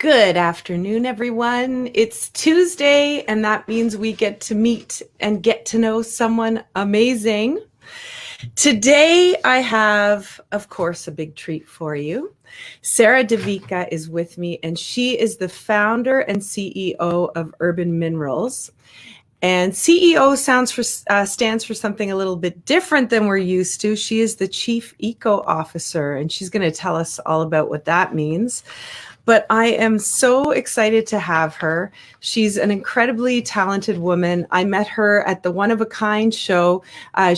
Good afternoon, everyone. It's Tuesday, and that means we get to meet and get to know someone amazing. Today, I have, of course, a big treat for you. Sarah Devika is with me, and she is the founder and CEO of Urban Minerals. And CEO stands for something a little bit different than we're used to. She is the Chief Eco Officer, and she's going to tell us all about what that means. But I am so excited to have her. She's an incredibly talented woman. I met her at the One of a Kind show a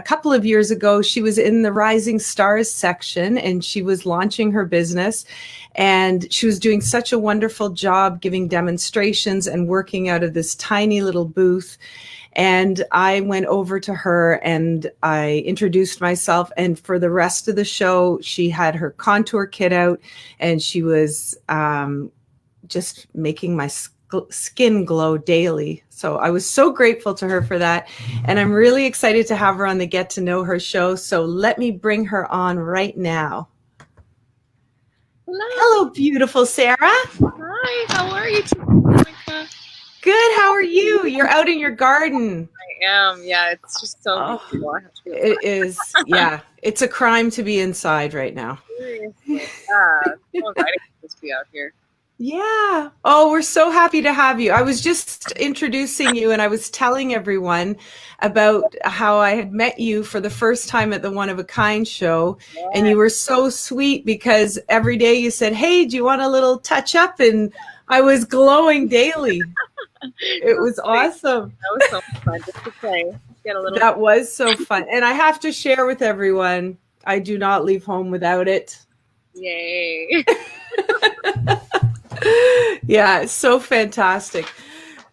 couple of years ago. She was in the Rising Stars section and she was launching her business. And she was doing such a wonderful job giving demonstrations and working out of this tiny little booth. And I went over to her and I introduced myself. And for the rest of the show, she had her contour kit out and she was just making my skin glow daily. So I was so grateful to her for that. And I'm really excited to have her on the Get to Know Her show. So let me bring her on right now. Hello, beautiful Sarah. Hi, how are you today? Good. How are you? You're out in your garden. I am. Yeah, it's just so beautiful. I have to be it is. Yeah, it's a crime to be inside right now. Seriously. Yeah, so excited to be out here. Yeah. Oh, we're so happy to have you. I was just introducing you and I was telling everyone about how I had met you for the first time at the One of a Kind show. Yeah. And you were so sweet because every day you said, "Hey, do you want a little touch up?" And I was glowing daily. It was awesome. That was so fun just to play. Get a little. That was so fun. And I have to share with everyone, I do not leave home without it. Yay. Yeah, it's so fantastic.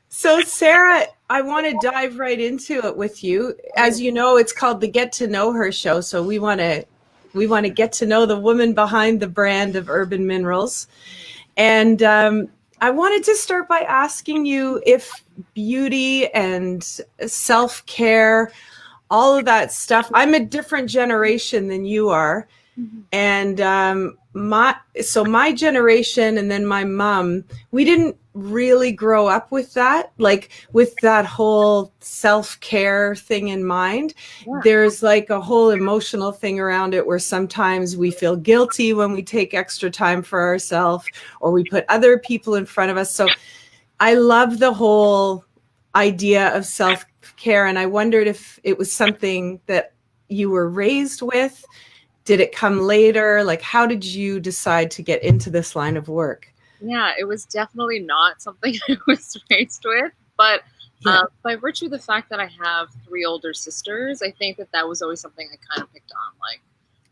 So Sarah, I want to dive right into it with you. As you know, it's called the Get to Know Her show. So we want to get to know the woman behind the brand of Urban Minerals. And I wanted to start by asking you if beauty and self-care, all of that stuff, I'm a different generation than you are. Mm-hmm. And my generation and then my mom, we didn't really grow up with that, like with that whole self-care thing in mind. Yeah. There's like a whole emotional thing around it where sometimes we feel guilty when we take extra time for ourselves or we put other people in front of us. So I love the whole idea of self-care. And I wondered if it was something that you were raised with. Did it come later? Like, how did you decide to get into this line of work? Yeah, it was definitely not something I was raised with, but by virtue of the fact that I have 3 older sisters, I think that was always something I kind of picked on, like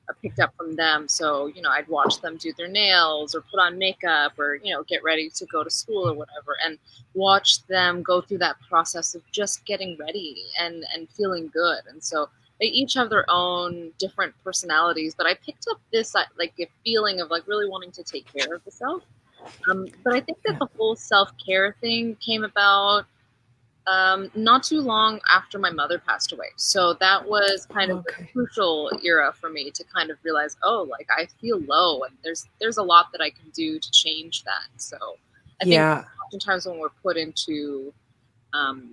I picked up from them. So, I'd watch them do their nails or put on makeup or, get ready to go to school or whatever, and watch them go through that process of just getting ready and feeling good. And so they each have their own different personalities, but I picked up this like a feeling of like really wanting to take care of yourself. But I think that the whole self-care thing came about not too long after my mother passed away. So that was kind of the crucial era for me to kind of realize, oh, like I feel low and there's a lot that I can do to change that. So I think oftentimes when we're put into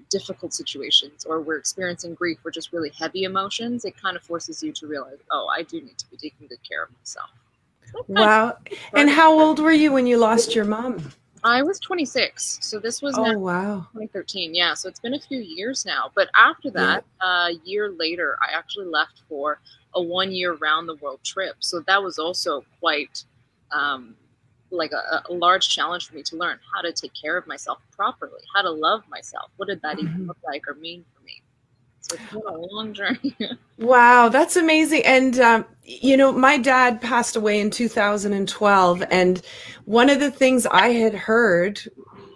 difficult situations or we're experiencing grief or just really heavy emotions, it kind of forces you to realize, oh, I do need to be taking good care of myself. Wow. And how old were you when you lost your mom? I was 26. So this was 2013. Yeah. So it's been a few years now. But after that, a year later, I actually left for a 1-year round the world trip. So that was also quite like a large challenge for me to learn how to take care of myself properly, how to love myself. What did that even look like or mean for me? So it's been a long journey. Wow, that's amazing. And, my dad passed away in 2012. And one of the things I had heard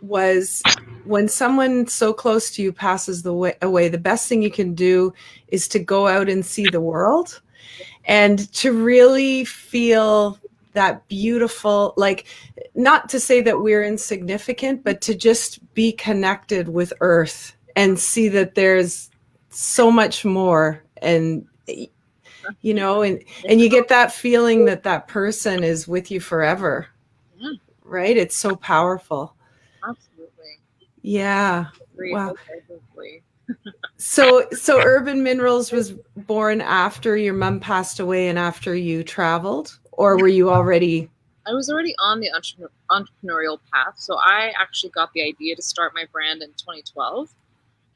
was when someone so close to you passes away, the best thing you can do is to go out and see the world and to really feel that beautiful, like, not to say that we're insignificant, but to just be connected with Earth and see that there's so much more. And, and you get that feeling that person is with you forever. Yeah, right? It's so powerful. Absolutely. Yeah. Agree Wow. wholeheartedly. So Urban Minerals was born after your mom passed away and after you traveled, or were you already? I was already on the entrepreneurial path. So I actually got the idea to start my brand in 2012.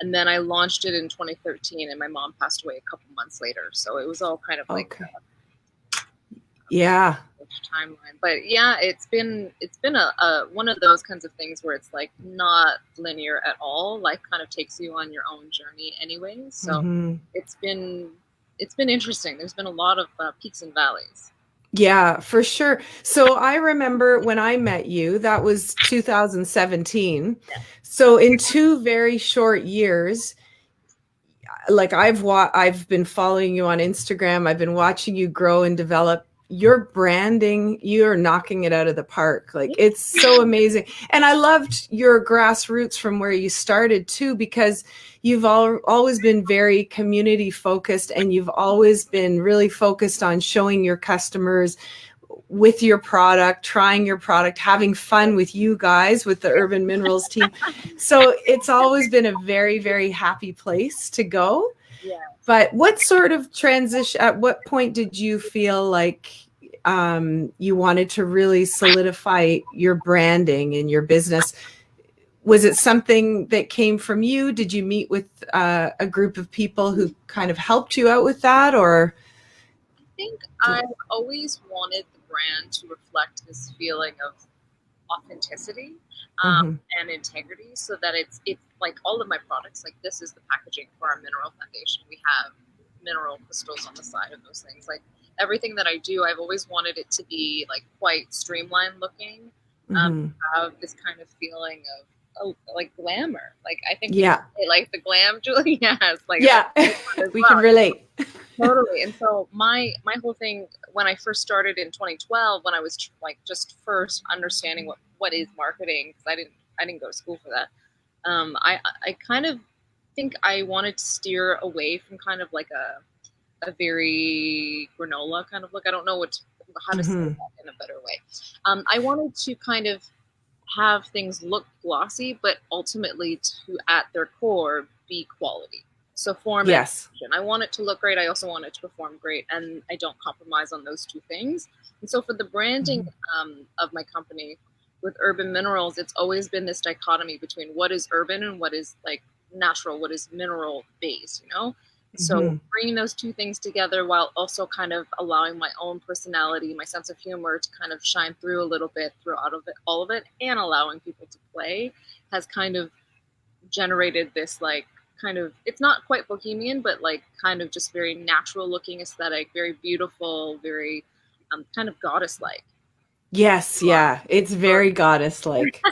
And then I launched it in 2013, and my mom passed away a couple months later. So it was all kind of like Okay. Yeah. timeline. But yeah, it's been a one of those kinds of things where it's like not linear at all. Life kind of takes you on your own journey anyway. So Mm-hmm. it's been it's been interesting. There's been a lot of peaks and valleys. Yeah, for sure. So I remember when I met you, that was 2017. So in 2 very short years, like I've been following you on Instagram. I've been watching you grow and develop. Your branding, you're knocking it out of the park. Like it's so amazing. And I loved your grassroots from where you started too, because you've always been very community focused, and you've always been really focused on showing your customers with your product, trying your product, having fun with you guys, with the Urban Minerals team. So it's always been a very, very happy place to go. Yeah. But what sort of transition, at what point did you feel like you wanted to really solidify your branding and your business? Was it something that came from you? Did you meet with a group of people who kind of helped you out with that, or? I think I've always wanted the brand to reflect this feeling of authenticity Mm-hmm. and integrity, so that it's like all of my products. Like this is the packaging for our mineral foundation. We have mineral crystals on the side of those things. Like everything that I do, I've always wanted it to be like quite streamlined looking. Mm-hmm. Have this kind of feeling of like glamour. Like I think Yeah. like the glam, Julie. Yes, like Yeah. as We can well. relate. Totally. And so my whole thing when I first started in 2012, when I was like just first understanding what is marketing, because I didn't go to school for that. I kind of think I wanted to steer away from kind of like a very granola kind of look. I don't know how to say Mm-hmm. that in a better way. I wanted to kind of have things look glossy, but ultimately to at their core be quality. So form and Yes. function. I want it to look great. I also want it to perform great, and I don't compromise on those two things. And so for the branding of my company with Urban Minerals, it's always been this dichotomy between what is urban and what is like natural, what is mineral based, you know? So Mm-hmm. bringing those two things together while also kind of allowing my own personality, my sense of humor to kind of shine through a little bit throughout of it, all of it, and allowing people to play has kind of generated this like kind of, it's not quite bohemian, but like kind of just very natural looking aesthetic, very beautiful, very kind of goddess like. Yes. Yeah. It's very goddess like.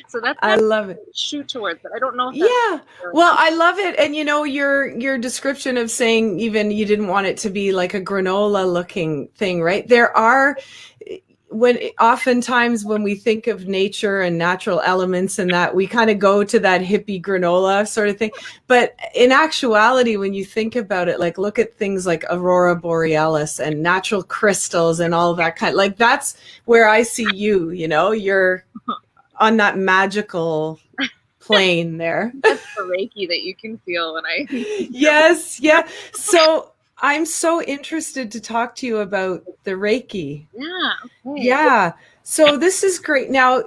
So that's I kind of love it. shoot towards, but I don't know if that's Yeah. Well, I love it. And your description of saying even you didn't want it to be like a granola looking thing, right? There are oftentimes when we think of nature and natural elements and that, we kind of go to that hippie granola sort of thing. But in actuality, when you think about it, like look at things like aurora borealis and natural crystals and all that kind, like that's where I see you're on that magical plane there. that's the Reiki that you can feel when I Yes, yeah. So I'm so interested to talk to you about the Reiki. yeah, okay. Yeah. So this is great. Now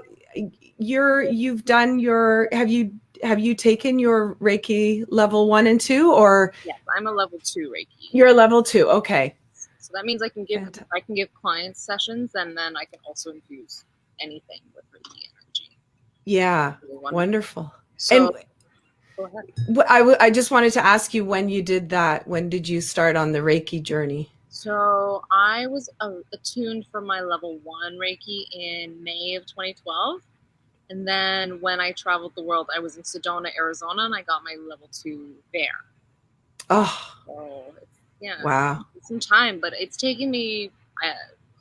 you've done your have you taken your Reiki level 1 and 2, or Yes, I'm a level 2 Reiki. you're a level 2? Okay. So that means Fantastic. I can give clients sessions, and then I can also infuse anything with Reiki energy. Yeah. Really Wonderful. And So go ahead. I just wanted to ask you when you did that. When did you start on the Reiki journey? So I was attuned for my level 1 Reiki in May of 2012. And then when I traveled the world, I was in Sedona, Arizona, and I got my level 2 there. Oh, So yeah, wow. some time, but it's taken me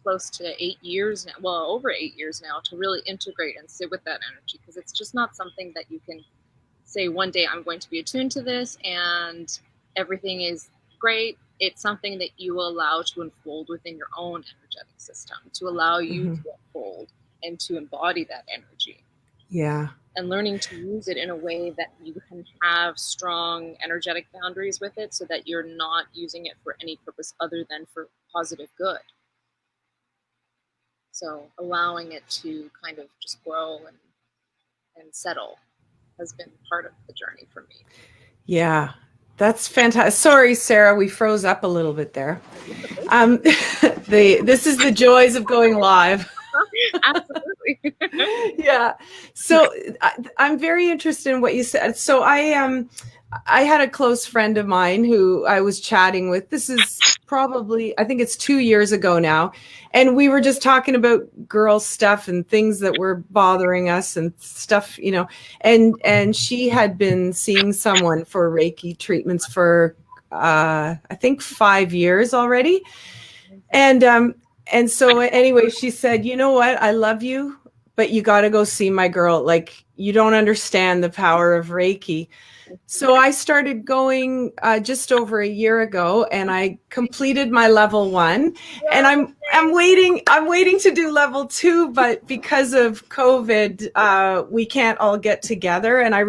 close to 8 years now, well, over 8 years now, to really integrate and sit with that energy, because it's just not something that you can say one day I'm going to be attuned to this and everything is great. It's something that you allow to unfold within your own energetic system, to allow you Mm-hmm. to unfold and to embody that energy. Yeah. And learning to use it in a way that you can have strong energetic boundaries with it so that you're not using it for any purpose other than for positive good. So allowing it to kind of just grow and settle has been part of the journey for me. Yeah. That's fantastic. Sorry, Sarah, we froze up a little bit there. This is the joys of going live. Absolutely. Yeah. So I'm very interested in what you said. So I had a close friend of mine who I was chatting with. This is probably, I think it's 2 years ago now. And we were just talking about girl stuff and things that were bothering us and stuff, you know, and she had been seeing someone for Reiki treatments for, I think 5 years already. And so anyway, she said, you know what? I love you, but you got to go see my girl. Like, you don't understand the power of Reiki. So I started going just over a year ago, and I completed my level 1, and I'm waiting to do level 2, but because of COVID, we can't all get together. And I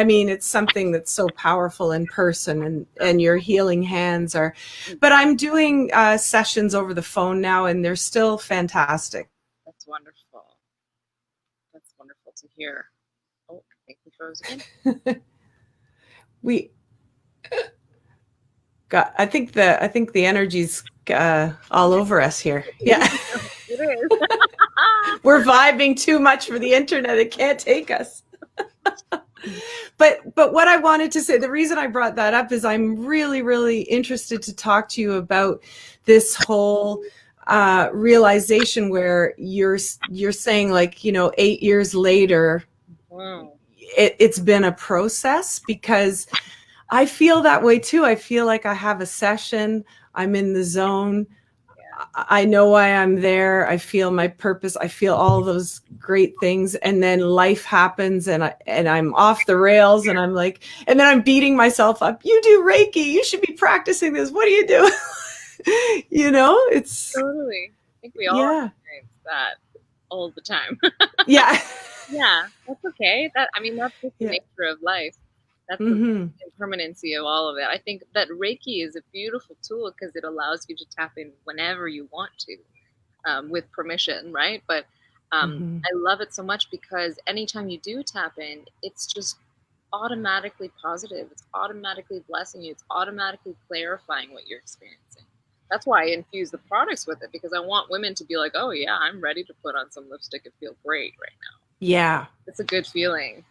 mean, it's something that's so powerful in person, and your healing hands are, but I'm doing sessions over the phone now, and they're still fantastic. That's wonderful. That's wonderful to hear. Oh, I think we froze again. I think the energy's all over us here. Yeah. It is. We're vibing too much for the internet. It can't take us. But what I wanted to say, the reason I brought that up is I'm really, really interested to talk to you about this whole realization where you're saying, like, you know, 8 years later, Wow. It's been a process, because I feel that way too. I feel like I have a session, I'm in the zone. Yeah. I know why I'm there. I feel my purpose. I feel all those great things. And then life happens, and I'm off the rails, and I'm like, and then I'm beating myself up. You do Reiki. You should be practicing this. What are you doing? You know, it's totally. I think we all experience that all the time. Yeah. Yeah, that's okay. That's just the nature of life. That's the impermanency of all of it. I think that Reiki is a beautiful tool because it allows you to tap in whenever you want to, with permission, right? But I love it so much because anytime you do tap in, it's just automatically positive. It's automatically blessing you. It's automatically clarifying what you're experiencing. That's why I infuse the products with it, because I want women to be like, oh yeah, I'm ready to put on some lipstick and feel great right now. Yeah. It's a good feeling.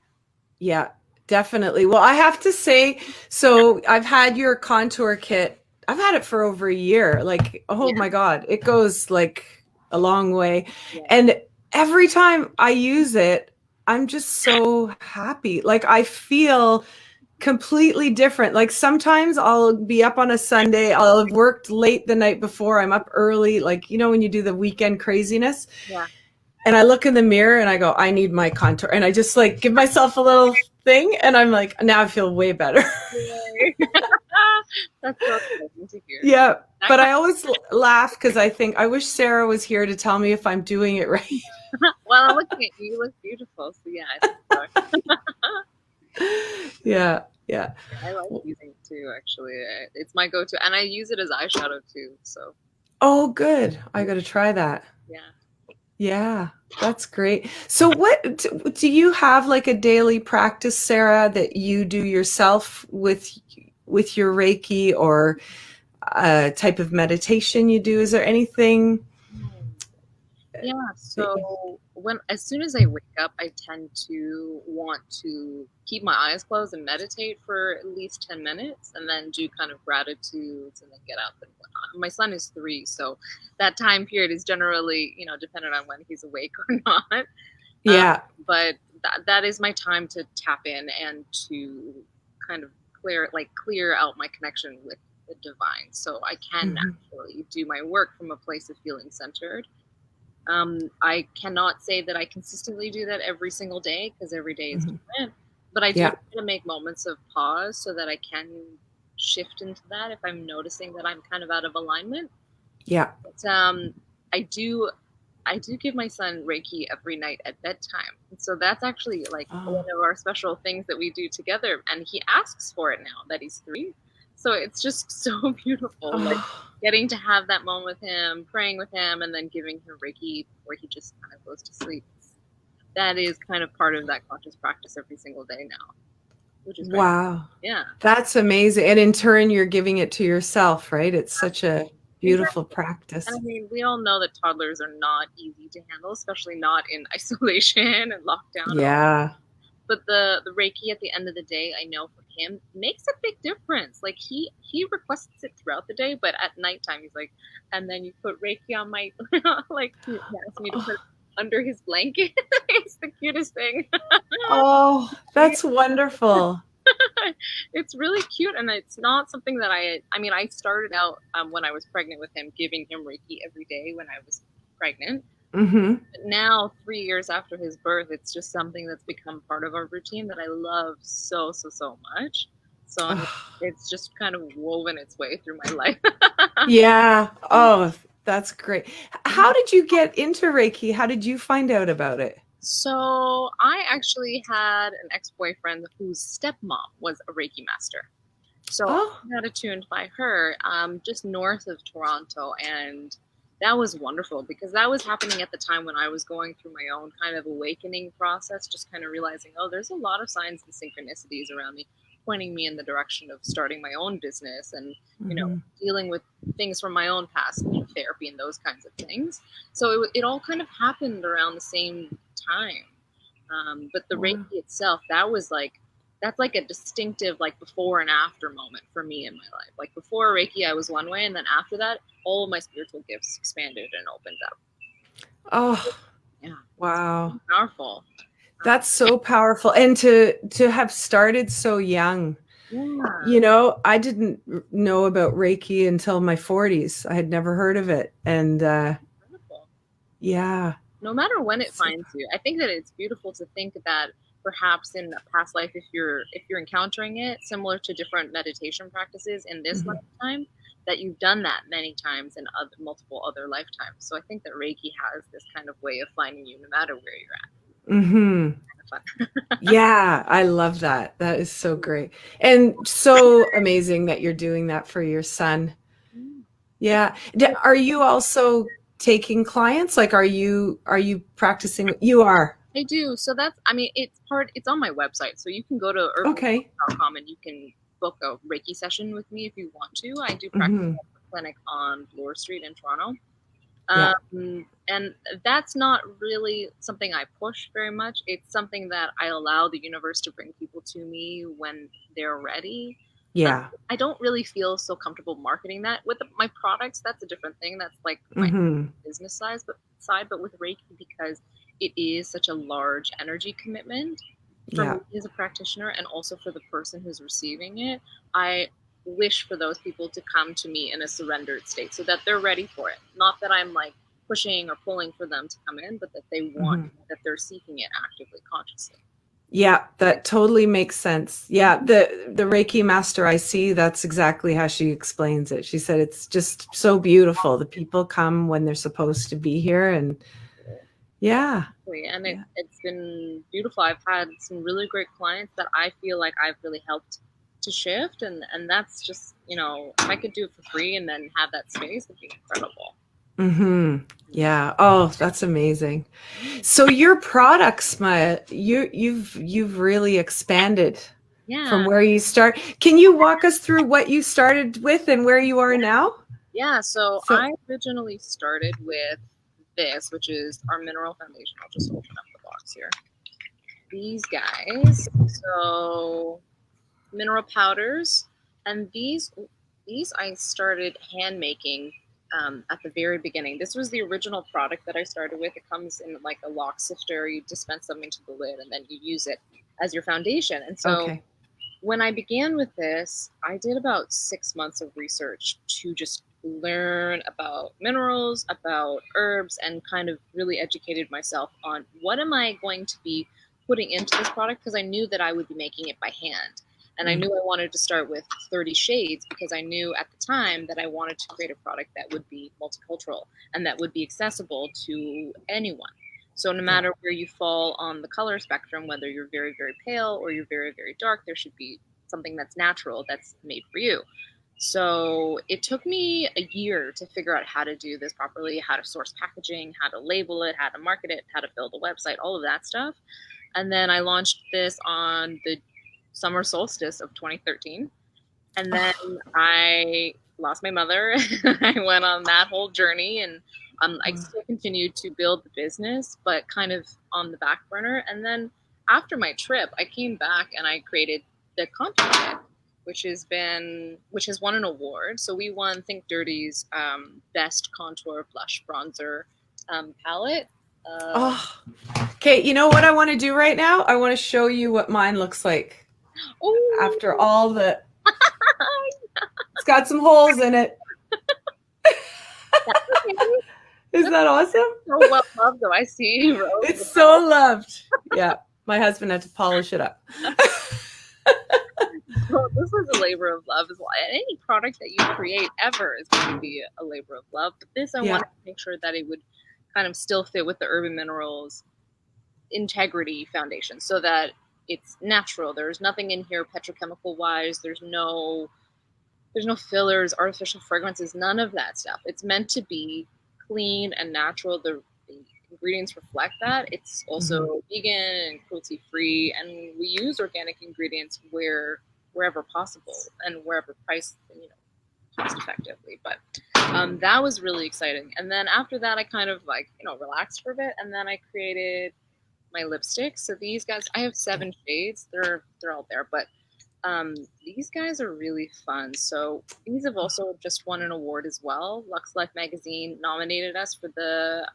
Yeah, definitely. Well, I have to say, so I've had your contour kit. I've had it for over a year. Like, oh my God, it goes like a long way. Yeah. And every time I use it, I'm just so happy. Like, I feel completely different. Like, sometimes I'll be up on a Sunday, I'll have worked late the night before, I'm up early, like, you know, when you do the weekend craziness. Yeah. And I look in the mirror and I go, I need my contour. And I just like give myself a little thing, and I'm like, now I feel way better. That's so amazing to hear. Yeah. But I always laugh because I think I wish Sarah was here to tell me if I'm doing it right. Well, I'm looking at you. You look beautiful. So yeah, I think so. Yeah. Yeah. I like using it too, actually. It's my go-to. And I use it as eyeshadow too. So. Oh, good. I got to try that. Yeah. Yeah, that's great. So what do you have, like a daily practice, Sarah, that you do yourself with your Reiki, or a type of meditation you do? Is there anything? Yeah, so as soon as I wake up, I tend to want to keep my eyes closed and meditate for at least 10 minutes, and then do kind of gratitudes, and then get up and whatnot. My son is 3, so that time period is generally, you know, dependent on when he's awake or not. Yeah. But that is my time to tap in and to kind of clear out my connection with the divine, so I can actually do my work from a place of feeling centered. I cannot say that I consistently do that every single day, because every day is different, but I do try to make moments of pause so that I can shift into that if I'm noticing that I'm kind of out of alignment. Yeah. But, I do I do give my son Reiki every night at bedtime. So that's actually like one Oh, of our special things that we do together. And he asks for it now that he's 3. So it's just so beautiful, like oh, getting to have that moment with him, praying with him, and then giving him Reiki before he just kind of goes to sleep. That is kind of part of that conscious practice every single day now, which is great. wow. Yeah. That's amazing. And in turn, you're giving it to yourself, right? It's such a beautiful Exactly. And I practice. mean, we all know that toddlers are not easy to handle, especially not in isolation and lockdown and all. Yeah. But the Reiki at the end of the day, I know for him makes a big difference. Like he requests it throughout the day, but at nighttime he's like, and then you put Reiki on my like he asked me to put it under his blanket. It's the cutest thing. Oh, that's wonderful. It's really cute, and it's not something that I mean, I started out when I was pregnant with him, giving him Reiki every day when I was pregnant. Mm-hmm. But now, 3 years after his birth, it's just something that's become part of our routine that I love so, so, so much. So I mean, Oh, it's just kind of woven its way through my life. yeah. Oh, that's great. How did you get into Reiki? How did you find out about it? So I actually had an ex-boyfriend whose stepmom was a Reiki master. So Oh, I got attuned by her just north of Toronto. And that was wonderful because that was happening at the time when I was going through my own kind of awakening process, just kind of realizing, oh, there's a lot of signs and synchronicities around me pointing me in the direction of starting my own business and, mm-hmm. dealing with things from my own past, therapy and those kinds of things. So it all kind of happened around the same time. But the Reiki Wow. itself, that's like a distinctive like before and after moment for me in my life. Like before Reiki, I was one way, and then after that, all of my spiritual gifts expanded and opened up. Oh, Yeah, it's wow. powerful. That's so powerful. And to have started so young. Yeah, You know, I didn't know about Reiki until my 40s. I had never heard of it. And wonderful. yeah. No matter when it So, finds you, I think that it's beautiful to think that perhaps in a past life, if you're encountering it, similar to different meditation practices in this mhm. lifetime, that you've done that many times in multiple other lifetimes. So I think that Reiki has this kind of way of finding you no matter where you're at. Mhm. Kind of fun. Yeah, I love that. That is so great. And so amazing that you're doing that for your son. Yeah. Are you also taking clients? Like are you practicing? You are. I do. So I mean, it's on my website. So you can go to Okay. herbal.com and you can book a Reiki session with me if you want to. I do practice Mhm. at the clinic on Bloor Street in Toronto. Yeah. And that's not really something I push very much. It's something that I allow the universe to bring people to me when they're ready. Yeah. I don't really feel so comfortable marketing that with my products. That's a different thing. That's like my Mhm. business side, but with Reiki, because it is such a large energy commitment for me Yeah. as a practitioner and also for the person who's receiving it. I wish for those people to come to me in a surrendered state so that they're ready for it. Not that I'm like pushing or pulling for them to come in, but that they want, Mhm. that they're seeking it actively, consciously. Yeah, that totally makes sense. Yeah, the Reiki master I see, that's exactly how she explains it. She said it's just so beautiful. The people come when they're supposed to be here and yeah. And Yeah. it's been beautiful. I've had some really great clients that I feel like I've really helped to shift, and that's just, if I could do it for free and then have that space, it'd be incredible. Mhm. Yeah. Oh, that's amazing. Mm. So your products, Maya, you've really expanded from Yeah, where you start. Can you walk us through what you started with and where you are now? yeah. So So, I originally started with this, which is our mineral foundation. I'll just open up the box here. These guys. So mineral powders, and these I started hand making at the very beginning. This was the original product that I started with. It comes in like a lock sifter. You dispense them into the lid, and then you use it as your foundation. And so okay. when I began with this, I did about 6 months of research to just learn about minerals, about herbs, and kind of really educated myself on what am I going to be putting into this product, because I knew that I would be making it by hand. And I knew I wanted to start with 30 shades because I knew at the time that I wanted to create a product that would be multicultural and that would be accessible to anyone. So no matter where you fall on the color spectrum, whether you're very, very pale or you're very, very dark, there should be something that's natural that's made for you. So it took me a year to figure out how to do this properly, how to source packaging, how to label it, how to market it, how to build a website, all of that stuff. And then I launched this on the summer solstice of 2013. And then I lost my mother. I went on that whole journey, and I still continued to build the business, but kind of on the back burner. And then after my trip, I came back and I created the contour kit, which has won an award. So we won Think Dirty's best contour blush bronzer palette. Okay, you know what I want to do right now? I want to show you what mine looks like. Ooh. After all the... It's got some holes in it. Is that awesome? So well loved, though. I see. Rose. It's so loved. Yeah, my husband had to polish it up. Well, this was a labor of love as well. Any product that you create ever is going to be a labor of love. But this, I wanted to make sure that it would kind of still fit with the Urban Minerals integrity foundation, so that it's natural. There's nothing in here petrochemical wise. There's no fillers, artificial fragrances, none of that stuff. It's meant to be clean and natural. The ingredients reflect that. It's also vegan and cruelty-free, and we use organic ingredients wherever possible and wherever priced, cost effectively. But that was really exciting. And then after that, I kind of relaxed for a bit, and then I created my lipsticks. So these guys, I have 7 shades. They're all there, but these guys are really fun. So these have also just won an award as well. Luxe Life magazine nominated us for the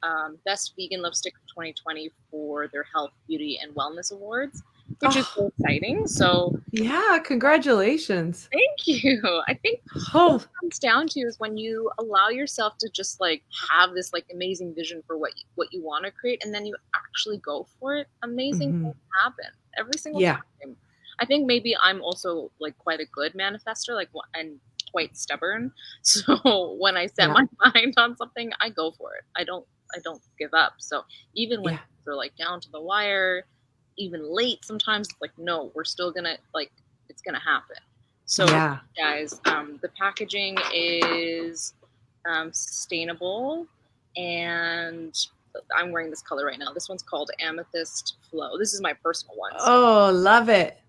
best vegan lipstick of 2020 for their health, beauty, and wellness awards, which is so exciting. So yeah, congratulations. Thank you. I think what it comes down to is when you allow yourself to just have this amazing vision for what you want to create, and then you actually go for it, amazing things happen every single time. I think maybe I'm also quite a good manifester, and quite stubborn. So when I set my mind on something, I go for it. I don't give up. So even when they're down to the wire, even late, sometimes it's no, we're still gonna it's gonna happen. So guys, the packaging is sustainable, and I'm wearing this color right now. This one's called Amethyst Flow. This is my personal one. Oh, love it.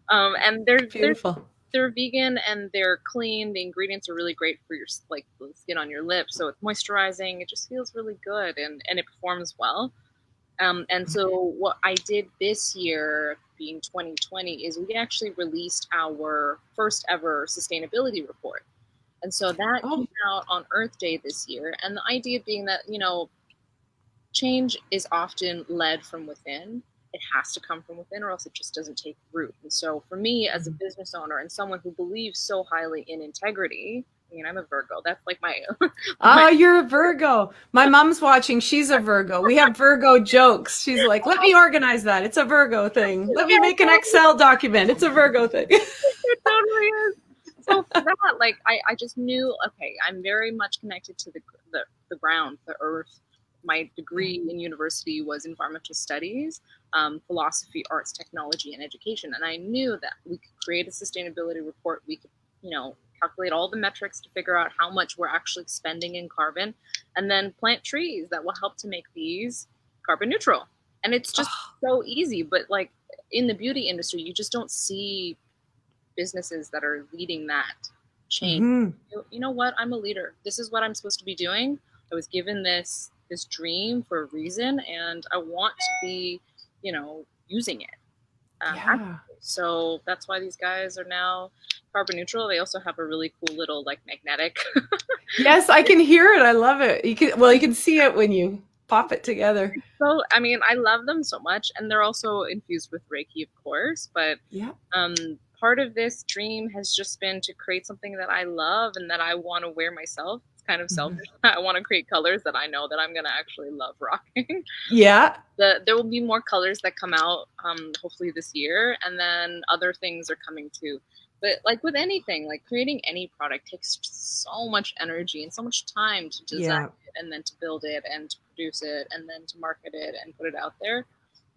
And they're beautiful. They're vegan and they're clean. The ingredients are really great for your the skin on your lips. So it's moisturizing. It just feels really good, and it performs well. And so what I did this year, being 2020, is we actually released our first ever sustainability report. And so that came out on Earth Day this year. And the idea being that, change is often led from within. It has to come from within, or else it just doesn't take root. And so for me, as a business owner and someone who believes so highly in integrity, I'm a Virgo. That's my you're a Virgo. My mom's watching. She's a Virgo. We have Virgo jokes. She's like, let me organize that. It's a Virgo thing. Let me make an Excel document. It's a Virgo thing. It totally is. So for that, I just knew, okay, I'm very much connected to the ground, the earth. My degree in university was environmental studies, philosophy, arts, technology, and education. And I knew that we could create a sustainability report. We could, calculate all the metrics to figure out how much we're actually spending in carbon, and then plant trees that will help to make these carbon neutral. And it's just so easy. But in the beauty industry, you just don't see businesses that are leading that change. You know what? I'm a leader. This is what I'm supposed to be doing. I was given this dream for a reason, and I want to be, using it. So that's why these guys are now carbon neutral. They also have a really cool little magnetic. Yes, I can hear it. I love it. You can see it when you pop it together. So, I love them so much, and they're also infused with Reiki, of course, but part of this dream has just been to create something that I love and that I want to wear myself. Kind of selfish. I want to create colors that I know that I'm going to actually love rocking. Yeah. there will be more colors that come out hopefully this year, and then other things are coming too. But like with anything, like creating any product takes so much energy and so much time to design it, and then to build it and to produce it and then to market it and put it out there.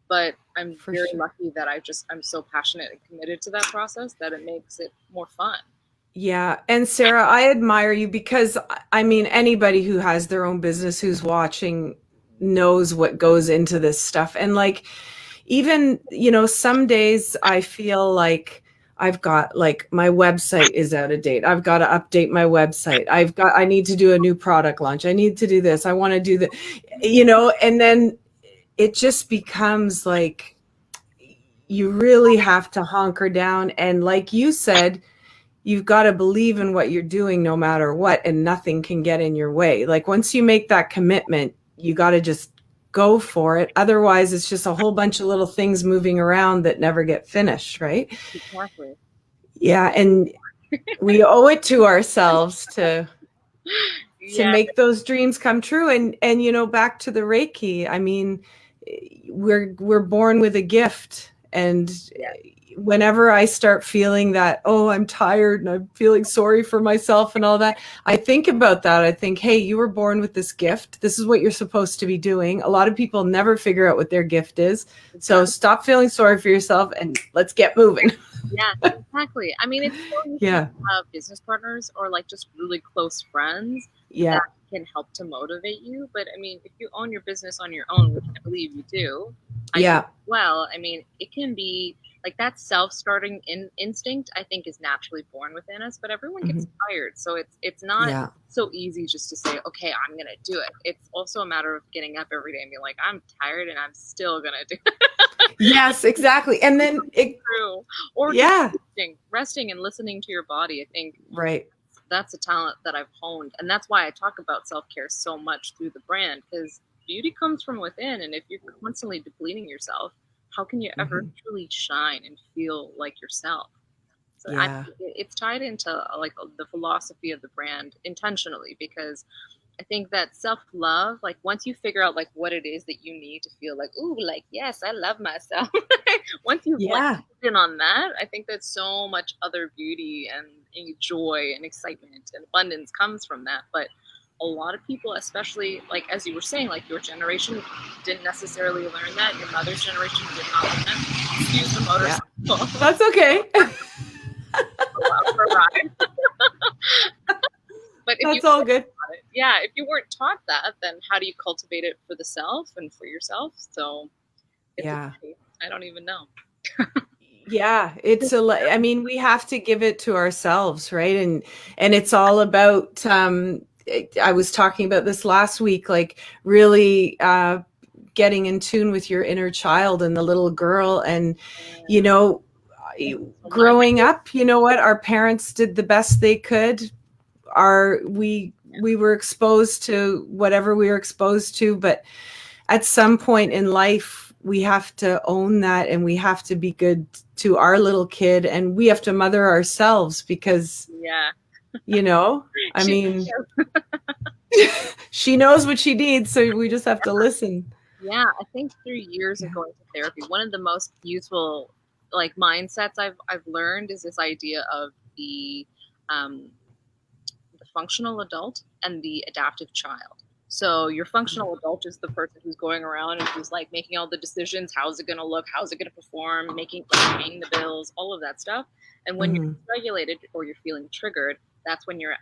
But I'm very lucky that I'm so passionate and committed to that process that it makes it more fun. Yeah. And Sarah, I admire you because, I mean, anybody who has their own business who's watching knows what goes into this stuff. And like, even, some days I feel like I've got like my website is out of date. I've got to update my website. I need to do a new product launch. I need to do this. I want to do that, and then it just becomes like, you really have to hunker down. And like you said, you've got to believe in what you're doing no matter what, and nothing can get in your way. Like once you make that commitment, you got to just go for it. Otherwise, it's just a whole bunch of little things moving around that never get finished, right? Exactly. Yeah, and we owe it to ourselves to make those dreams come true. And back to the Reiki, I mean, we're born with a gift, and whenever I start feeling that, oh, I'm tired and I'm feeling sorry for myself and all that, I think about that. I think, hey, you were born with this gift. This is what you're supposed to be doing. A lot of people never figure out what their gift is. So stop feeling sorry for yourself and let's get moving. Yeah, exactly. I mean, it's so easy to have business partners or like just really close friends that can help to motivate you. But I mean, if you own your business on your own, which I believe you do, well, I mean, it can be like that self-starting instinct, I think, is naturally born within us, but everyone gets tired. So it's not so easy just to say, okay, I'm going to do it. It's also a matter of getting up every day and being like, I'm tired and I'm still going to do it. Yes, exactly. And then or resting and listening to your body. I think that's a talent that I've honed. And that's why I talk about self-care so much through the brand, because beauty comes from within. And if you're constantly depleting yourself, how can you ever truly shine and feel like yourself? So it's tied into like the philosophy of the brand intentionally, because I think that self-love, like once you figure out like what it is that you need to feel like, ooh, like, yes, I love myself. Once you like in on that, I think that so much other beauty and joy and excitement and abundance comes from that. But a lot of people, especially like, as you were saying, like your generation didn't necessarily learn that. Your mother's generation did not learn that. Excuse the motorcycle. That's okay. For a ride. But if that's all good. If you weren't taught that, then how do you cultivate it for the self and for yourself? So I don't even know. I mean, we have to give it to ourselves, right? And it's all about I was talking about this last week, like really getting in tune with your inner child and the little girl. And, growing up, you know what? Our parents did the best they could. We were exposed to whatever we were exposed to. But at some point in life, we have to own that, and we have to be good to our little kid, and we have to mother ourselves, because I mean, she knows what she needs, so we just have to listen. Yeah, I think through years of going to therapy, one of the most useful like mindsets I've learned is this idea of the functional adult and the adaptive child. So your functional adult is the person who's going around and who's like making all the decisions. How's it going to look? How's it going to perform? Paying the bills, all of that stuff. And when you're regulated or you're feeling triggered, that's when your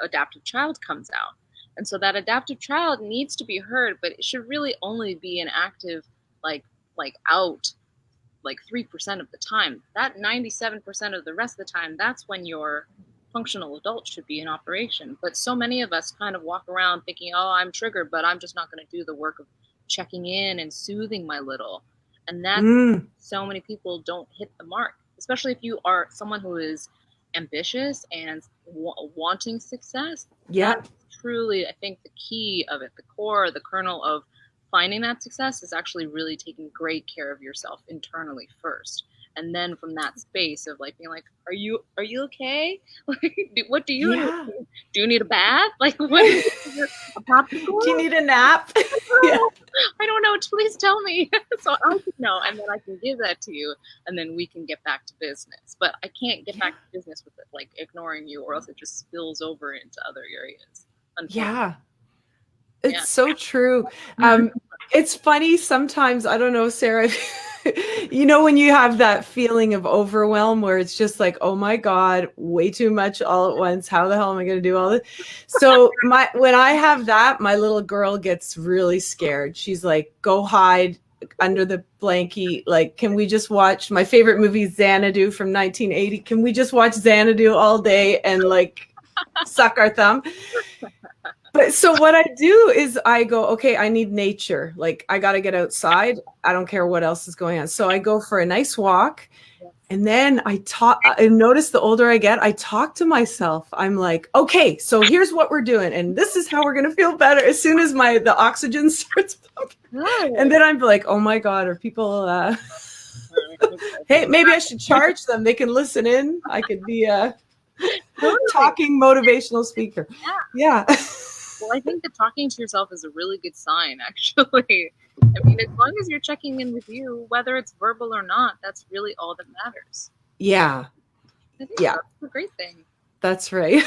adaptive child comes out. And so that adaptive child needs to be heard, but it should really only be an active, like out, like 3% of the time. That 97% of the rest of the time, that's when your functional adult should be in operation. But so many of us kind of walk around thinking, oh, I'm triggered, but I'm just not going to do the work of checking in and soothing my little. And that's so many people don't hit the mark, especially if you are someone who is ambitious and wanting success. That's truly, I think, the key of it, the core, the kernel of finding that success is actually really taking great care of yourself internally first. And then from that space of like being like, are you okay? Like, what do you need? Do you need a bath? Like, what? A popsicle? Do you need a nap? I don't know out. Please tell me so I can know, and then I can give that to you, and then we can get back to business. But I can't get back to business with it, like ignoring you, or else it just spills over into other areas. Yeah. It's so true. It's funny sometimes, I don't know, Sarah, you know, when you have that feeling of overwhelm where it's just like, oh my God, way too much all at once. How the hell am I going to do all this? So when I have that, my little girl gets really scared. She's like, go hide under the blankie. Like, can we just watch my favorite movie, Xanadu from 1980? Can we just watch Xanadu all day and like suck our thumb? But so what I do is I go, okay, I need nature. Like I got to get outside. I don't care what else is going on. So I go for a nice walk. And then I notice the older I get, I talk to myself. I'm like, okay, so here's what we're doing. And this is how we're going to feel better as soon as the oxygen starts pumping. And then I'm like, oh my God, are people, hey, maybe I should charge them. They can listen in. I could be a talking motivational speaker. Yeah. Well, I think that talking to yourself is a really good sign, actually. I mean, as long as you're checking in with you, whether it's verbal or not, that's really all that matters. Yeah. I think that's a great thing. That's right.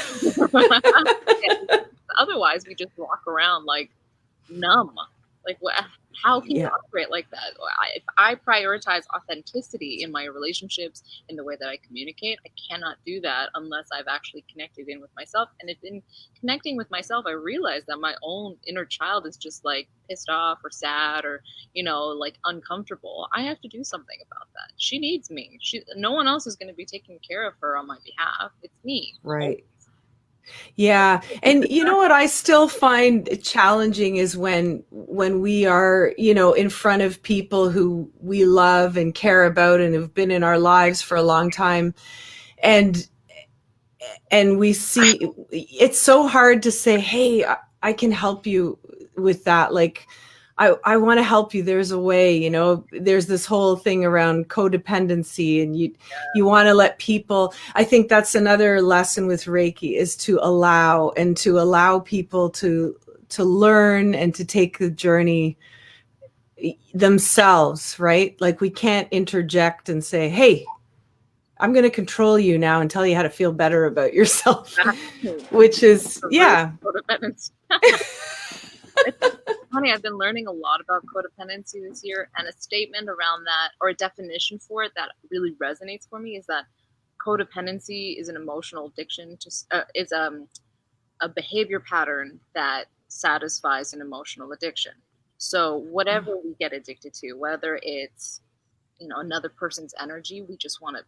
Otherwise, we just walk around like numb. Like, how can you operate like that? If I prioritize authenticity in my relationships, in the way that I communicate, I cannot do that unless I've actually connected in with myself. And if in connecting with myself, I realize that my own inner child is just like pissed off or sad or, you know, like uncomfortable, I have to do something about that. She needs me. No one else is going to be taking care of her on my behalf. It's me. Right. Yeah. And you know what I still find challenging is when we are, you know, in front of people who we love and care about and have been in our lives for a long time. And we see it's so hard to say, hey, I can help you with that. Like, I want to help you. There's a way, you know, there's this whole thing around codependency and you want to let people, I think that's another lesson with Reiki is to allow people to learn and to take the journey themselves, right? Like we can't interject and say, hey, I'm going to control you now and tell you how to feel better about yourself, which is, codependency. It's funny, I've been learning a lot about codependency this year, and a statement around that, or a definition for it that really resonates for me, is that codependency is an emotional addiction is a behavior pattern that satisfies an emotional addiction. So whatever we get addicted to, whether it's, you know, another person's energy, we just want it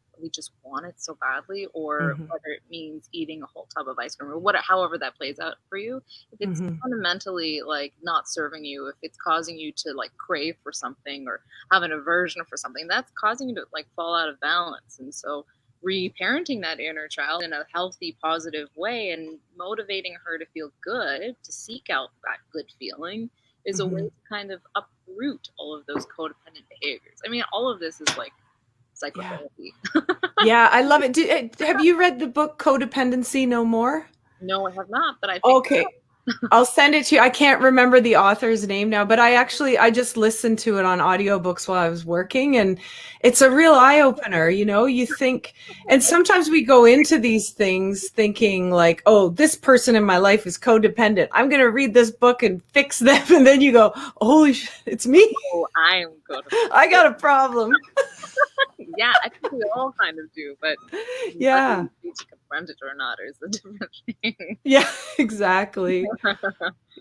so badly, or whether it means eating a whole tub of ice cream, or however that plays out for you, if it's fundamentally like not serving you, if it's causing you to like crave for something or have an aversion for something, that's causing you to like fall out of balance. And so reparenting that inner child in a healthy, positive way and motivating her to feel good, to seek out that good feeling, is a way to kind of uproot all of those codependent behaviors. I mean, all of this is like psychotherapy. Yeah, I love it. Have you read the book Codependency No More? No, I have not, but I think okay. I'll send it to you. I can't remember the author's name now, but I just listened to it on audiobooks while I was working, and it's a real eye-opener. You know, you think, and sometimes we go into these things thinking like, oh, this person in my life is codependent, I'm going to read this book and fix them. And then you go, holy shit, it's me. Oh, I'm codependent. I got a problem. Yeah, I think we all kind of do, but yeah, to confront it or not is a different thing. Yeah, exactly.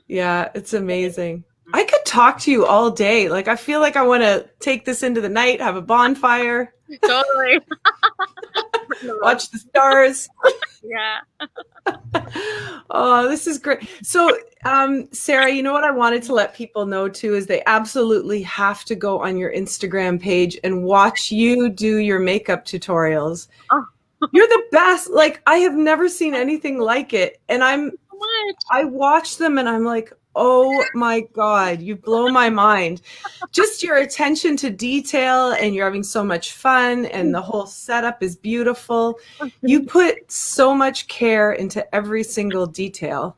Yeah, it's amazing. I could talk to you all day. Like, I feel like I want to take this into the night, have a bonfire. Totally. Watch the stars. Yeah. Oh, this is great. So, Sarah, you know what I wanted to let people know too is they absolutely have to go on your Instagram page and watch you do your makeup tutorials. Oh. You're the best. Like, I have never seen anything like it. And I watch them and I'm like, oh my God, you blow my mind. Just your attention to detail, and you're having so much fun, and the whole setup is beautiful. You put so much care into every single detail.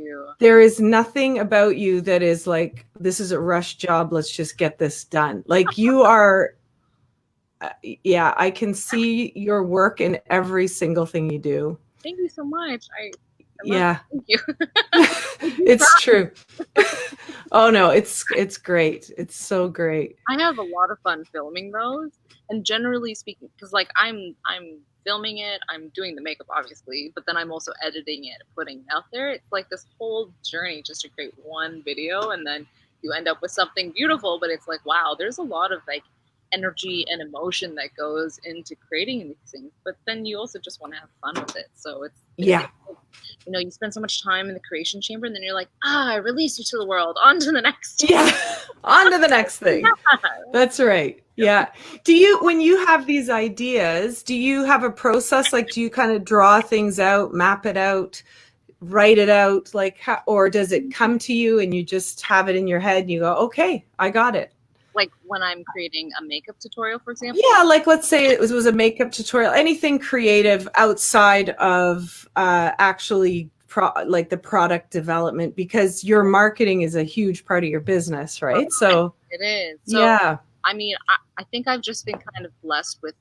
you. There is nothing about you that is like, this is a rush job, let's just get this done. Like you are, yeah, I can see your work in every single thing you do. Thank you so much. I yeah. Thank you. It's true. Oh no, it's great. It's so great. I have a lot of fun filming those, and generally speaking, because like I'm filming it, I'm doing the makeup obviously, but then I'm also editing it, putting it out there. It's like this whole journey just to create one video, and then you end up with something beautiful. But it's like, wow, there's a lot of like energy and emotion that goes into creating these things. But then you also just want to have fun with it. So it's yeah. You know, you spend so much time in the creation chamber, and then you're like, I release you to the world. On to the next. Yeah. On to the next thing. Yeah. That's right. Yeah. Do you, when you have these ideas, do you have a process? Like, do you kind of draw things out, map it out, write it out? Like, how, or does it come to you and you just have it in your head and you go, okay, I got it? Like when I'm creating a makeup tutorial, for example? Yeah, like let's say it was a makeup tutorial, anything creative outside of actually like the product development, because your marketing is a huge part of your business, right? So it is. So, yeah. I mean, I think I've just been kind of blessed with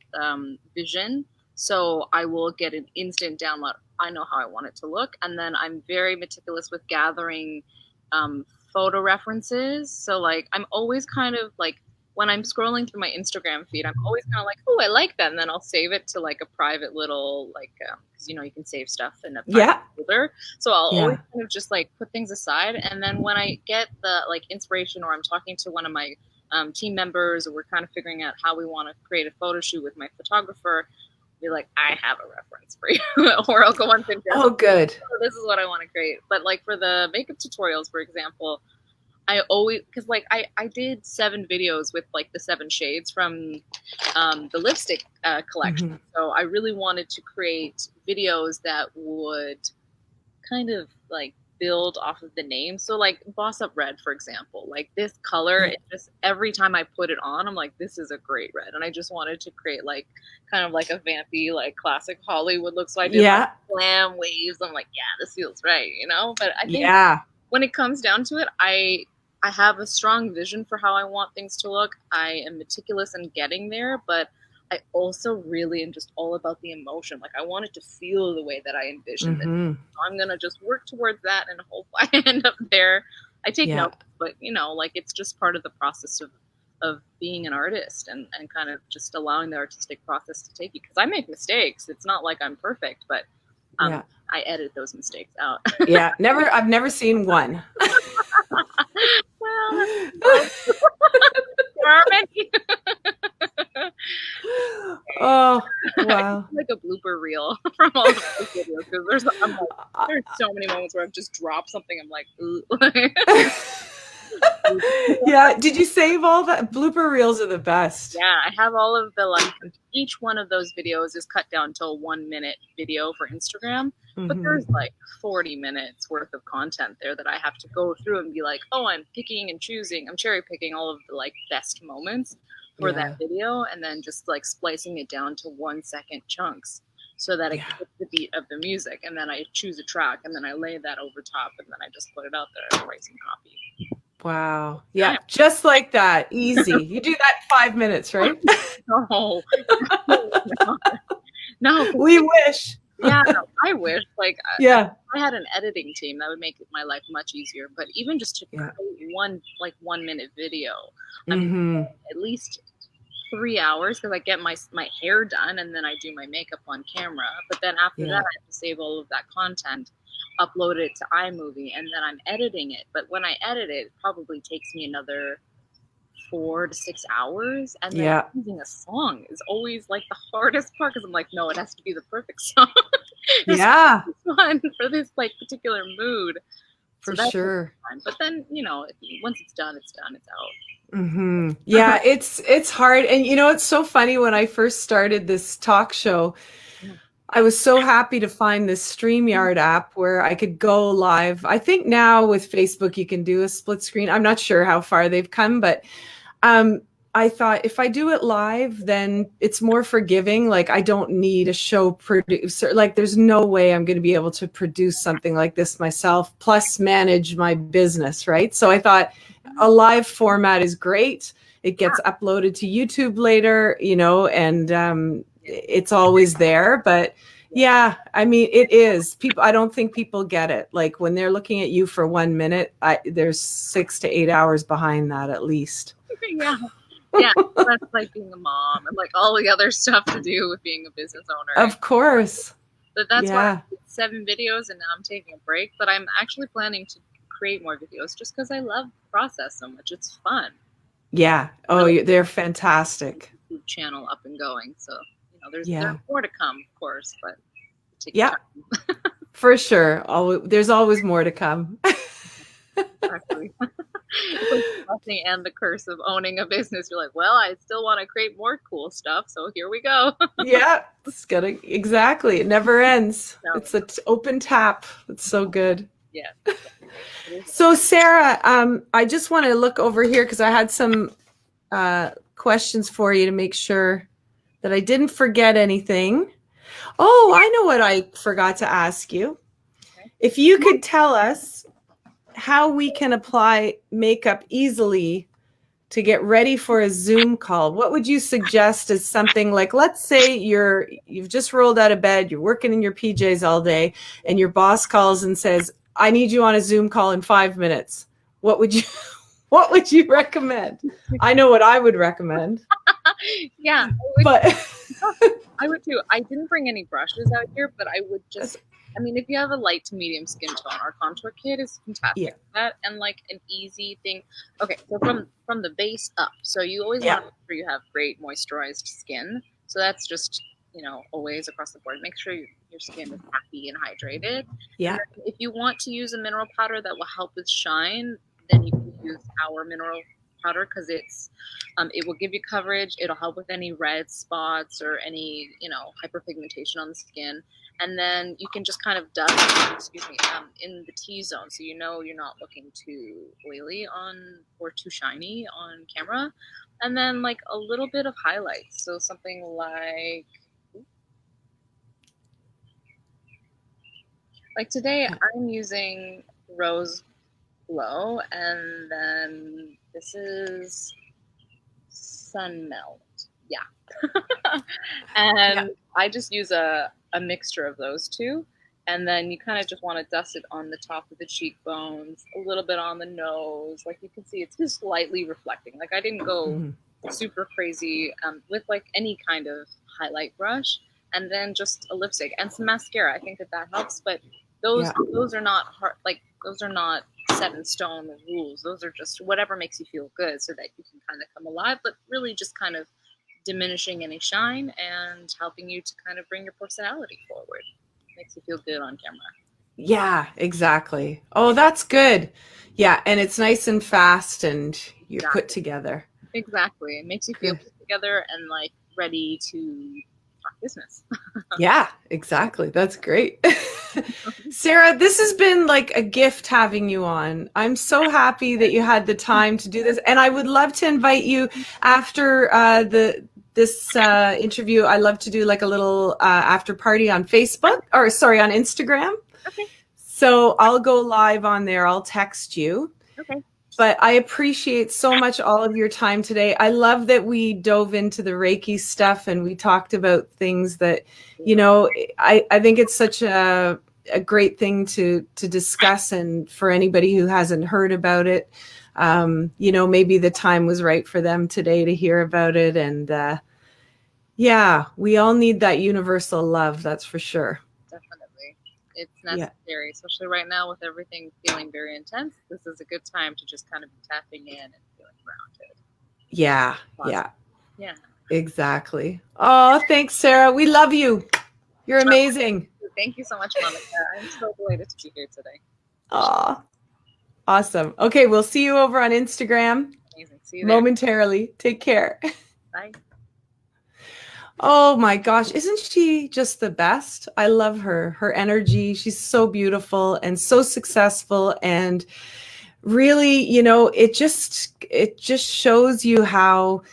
vision. So I will get an instant download. I know how I want it to look. And then I'm very meticulous with gathering photo references. So like I'm always kind of like, when I'm scrolling through my Instagram feed, I'm always kind of like, oh, I like that, and then I'll save it to like a private little like because you know you can save stuff in a private folder. So I'll always kind of just like put things aside, and then when I get the like inspiration, or I'm talking to one of my team members, or we're kind of figuring out how we want to create a photo shoot with my photographer, be like, I have a reference for you, or I'll go on Pinterest. Oh, good. Oh, this is what I want to create. But like for the makeup tutorials, for example, I always, because like I did 7 videos with like the 7 shades from the lipstick collection. Mm-hmm. So I really wanted to create videos that would kind of like build off of the name. So like Boss Up Red, for example, like this color, it just every time I put it on, I'm like, this is a great red. And I just wanted to create like kind of like a vampy, like classic Hollywood look. So I did like glam waves. I'm like, yeah, this feels right, you know? But I think when it comes down to it, I have a strong vision for how I want things to look. I am meticulous in getting there, but I also really am just all about the emotion. Like I want it to feel the way that I envisioned it. So I'm going to just work towards that and hope I end up there. I take notes, but you know, like it's just part of the process of being an artist and kind of just allowing the artistic process to take you. Because I make mistakes. It's not like I'm perfect, but I edit those mistakes out. I've never seen one. Well, oh wow! Like a blooper reel from all of these videos, because there's so many moments where I've just dropped something. I'm like, ooh. Yeah. Did you save all that? Blooper reels are the best. Yeah, I have all of the like. Each one of those videos is cut down to a 1-minute video for Instagram, but there's like 40 minutes worth of content there that I have to go through and be like, oh, I'm picking and choosing. I'm cherry picking all of the like best moments for that video, and then just like splicing it down to 1-second chunks so that it gets the beat of the music, and then I choose a track, and then I lay that over top, and then I just put it out there and write some copy. Wow. Yeah, just like that. Easy. You do that in 5 minutes, right? No. We wish. Yeah, I wish. Like, I had an editing team that would make my life much easier. But even just to create one 1-minute video, I mean, at least 3 hours, because I get my hair done and then I do my makeup on camera. But then after that, I have to save all of that content, upload it to iMovie, and then I'm editing it. But when I edit it, it probably takes me another 4 to 6 hours, and then choosing a song is always like the hardest part, because I'm like, no, it has to be the perfect song. Fun for this like particular mood. For sure. But then, you know, once it's done, it's done. It's out. Yeah, it's hard. And you know, it's so funny, when I first started this talk show, I was so happy to find this StreamYard app where I could go live. I think now with Facebook, you can do a split screen. I'm not sure how far they've come, but I thought if I do it live, then it's more forgiving. Like I don't need a show producer. Like there's no way I'm going to be able to produce something like this myself, plus manage my business, right? So I thought a live format is great. It gets uploaded to YouTube later, you know, and it's always there. But yeah, I mean, it is. People, I don't think people get it. Like when they're looking at you for 1 minute, there's 6 to 8 hours behind that at least. Yeah. Yeah, that's like being a mom and like all the other stuff to do with being a business owner. Of course. But that's why I did 7 videos and now I'm taking a break. But I'm actually planning to create more videos just because I love the process so much. It's fun. Yeah. Oh, they're fantastic. YouTube channel up and going. So, you know, there's more to come, of course. But yeah, for sure. There's always more to come. Exactly. It's like the blessing and the curse of owning a business. You're like, well, I still want to create more cool stuff, so here we go. Yeah, it's gonna exactly. It never ends. No. It's an open tap. It's so good. Yeah. So Sarah, I just want to look over here because I had some questions for you to make sure that I didn't forget anything. Oh, I know what I forgot to ask you. Okay. If you could tell us how we can apply makeup easily to get ready for a Zoom call, what would you suggest as something like, let's say you've just rolled out of bed, you're working in your PJs all day, and your boss calls and says, I need you on a Zoom call in 5 minutes. What would you recommend? I know what I would recommend. Yeah. But I would too. I didn't bring any brushes out here, but I would just, I mean, if you have a light to medium skin tone, our contour kit is fantastic. Yeah. That and like an easy thing. Okay, so from the base up. So you always want to make sure you have great moisturized skin. So that's just, you know, always across the board. Make sure your skin is happy and hydrated. Yeah. And if you want to use a mineral powder that will help with shine, then you can use our mineral powder because it will give you coverage. It'll help with any red spots or any, you know, hyperpigmentation on the skin. And then you can just kind of dust, in the T-zone. So you know you're not looking too oily or too shiny on camera. And then like a little bit of highlights. So something like today I'm using Rose Glow, and then this is Sun Melt. Yeah. And I just use a mixture of those two. And then you kind of just want to dust it on the top of the cheekbones, a little bit on the nose. Like you can see it's just lightly reflecting. Like I didn't go super crazy with like any kind of highlight brush. And then just a lipstick and some mascara. I think that helps. But those are not hard. Like those are not set in stone rules. Those are just whatever makes you feel good so that you can kind of come alive, but really just kind of diminishing any shine and helping you to kind of bring your personality forward. Makes you feel good on camera. Yeah, exactly. Oh, that's good. Yeah, and it's nice and fast and you're put together. Exactly. It makes you feel put together and like ready to talk business. Yeah, exactly. That's great. Sarah, this has been like a gift having you on. I'm so happy that you had the time to do this. And I would love to invite you after this interview. I love to do like a little after party on Facebook, or sorry, on Instagram. Okay. So I'll go live on there. I'll text you. Okay. But I appreciate so much all of your time today. I love that we dove into the Reiki stuff and we talked about things that, you know, I think it's such a great thing to discuss. And for anybody who hasn't heard about it, you know, maybe the time was right for them today to hear about it. And yeah, we all need that universal love. That's for sure. It's necessary, especially right now with everything feeling very intense. This is a good time to just kind of be tapping in and feeling grounded. Yeah, yeah, exactly. Oh, thanks, Sarah. We love you. You're amazing. Thank you so much, Monica. I'm so delighted to be here today. Oh, awesome. Okay, we'll see you over on Instagram. Amazing. See you there. Momentarily. Take care. Bye. Oh my gosh, isn't she just the best? I love her energy. She's so beautiful and so successful. And really, you know, it just shows you how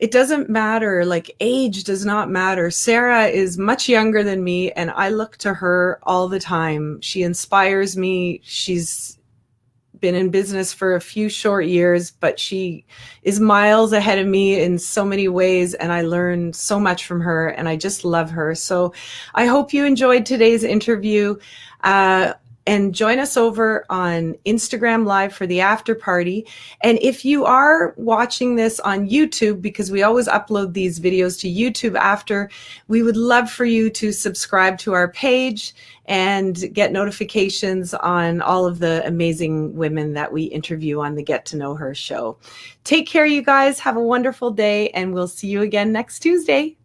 It doesn't matter, like age does not matter. Sarah is much younger than me and I look to her all the time. She inspires me. She's been in business for a few short years, but she is miles ahead of me in so many ways, and I learn so much from her, and I just love her. So I hope you enjoyed today's interview. And join us over on Instagram Live for the after party. And if you are watching this on YouTube, because we always upload these videos to YouTube after, we would love for you to subscribe to our page and get notifications on all of the amazing women that we interview on the Get to Know Her show. Take care, you guys. Have a wonderful day, and we'll see you again next Tuesday.